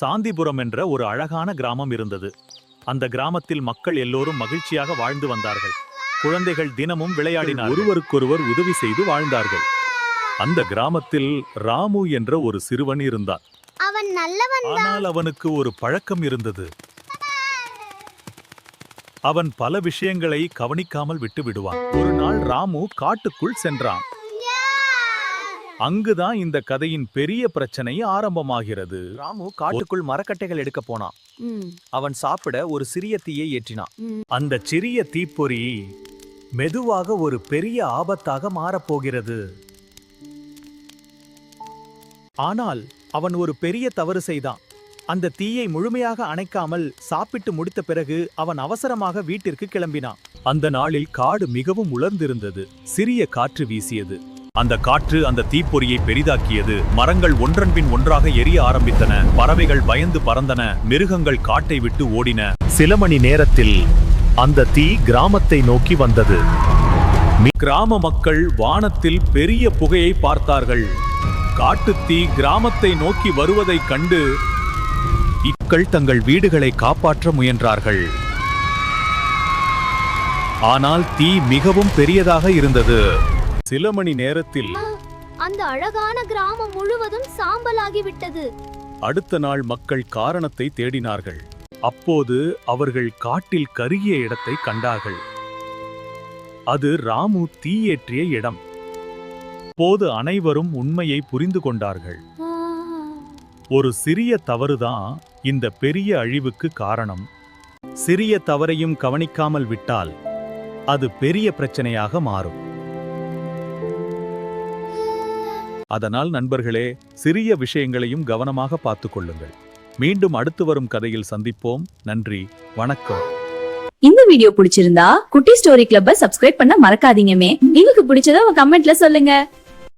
சாந்திபுரம் என்ற ஒரு அழகான கிராமம் இருந்தது. அந்த கிராமத்தில் மக்கள் எல்லோரும் மகிழ்ச்சியாக வாழ்ந்து வந்தார்கள். குழந்தைகள் தினமும் விளையாடினார்கள், ஒருவருக்கொருவர் உதவி செய்து வாழ்ந்தார்கள். அந்த கிராமத்தில் ராமு என்ற ஒரு சிறுவன் இருந்தான். அவன் நல்லவன். ஆனால் அவனுக்கு ஒரு பழக்கம் இருந்தது. அவன் பல விஷயங்களை கவனிக்காமல் விட்டு விடுவான். ஒரு நாள் ராமு காட்டுக்குள் சென்றான். அங்குதான் இந்த கதையின் பெரிய பிரச்சனை ஆரம்பமாகிறது. ராமு காட்டுக்குள் மரக்கட்டைகள் எடுக்க போனான். அவன் சாப்பிட ஒரு சிறிய தீயை ஏற்றினான். அந்த சிறிய தீப்பொறி மெதுவாக ஒரு பெரிய ஆபத்தாக மாறப்போகிறது. ஆனால் அவன் ஒரு பெரிய தவறு செய்தான். அந்த தீயை முழுமையாக அணைக்காமல் சாப்பிட்டு முடித்த பிறகு அவன் அவசரமாக வீட்டிற்கு கிளம்பினான். அந்த நாளில் காடு மிகவும் உலர்ந்திருந்தது. சிறிய காற்று வீசியது. அந்த காற்று அந்த தீப்பொறியை பெரிதாக்கியது. மரங்கள் ஒன்றன் பின் ஒன்றாக எரிய ஆரம்பித்தன. பறவைகள் பயந்து பறந்தன. மிருகங்கள் காட்டை விட்டு ஓடின. சில மணி நேரத்தில் அந்த தீ கிராமத்தை நோக்கி வந்தது. கிராம மக்கள் வானத்தில் பெரிய புகையை பார்த்தார்கள். காட்டுத்தீ கிராமத்தை நோக்கி வருவதைக் கண்டு மக்கள் தங்கள் வீடுகளை காப்பாற்ற முயன்றார்கள். ஆனால் தீ மிகவும் பெரியதாக இருந்தது. சில மணி நேரத்தில் அந்த அழகான கிராமம் முழுவதும் சாம்பலாகிவிட்டது. அடுத்த நாள் மக்கள் காரணத்தை தேடினார்கள். அப்போது அவர்கள் காட்டில் கருகிய இடத்தை கண்டார்கள். அது ராமு தீயேற்றிய இடம். அப்போது அனைவரும் உண்மையை புரிந்து கொண்டார்கள். ஒரு சிறிய தவறுதான் இந்த பெரிய அழிவுக்கு காரணம். சிறிய தவறையும் கவனிக்காமல் விட்டால் அது பெரிய பிரச்சனையாக மாறும். அதனால் நண்பர்களே, சிறிய விஷயங்களையும் கவனமாக பார்த்துக் கொள்ளுங்கள். மீண்டும் அடுத்து வரும் கதையில் சந்திப்போம். நன்றி, வணக்கம். இந்த வீடியோ பிடிச்சிருந்தா குட்டி ஸ்டோரி கிளப்பை சப்ஸ்கிரைப் பண்ண மறக்காதீங்கமே. உங்களுக்கு பிடிச்சத கமெண்ட்ல சொல்லுங்க.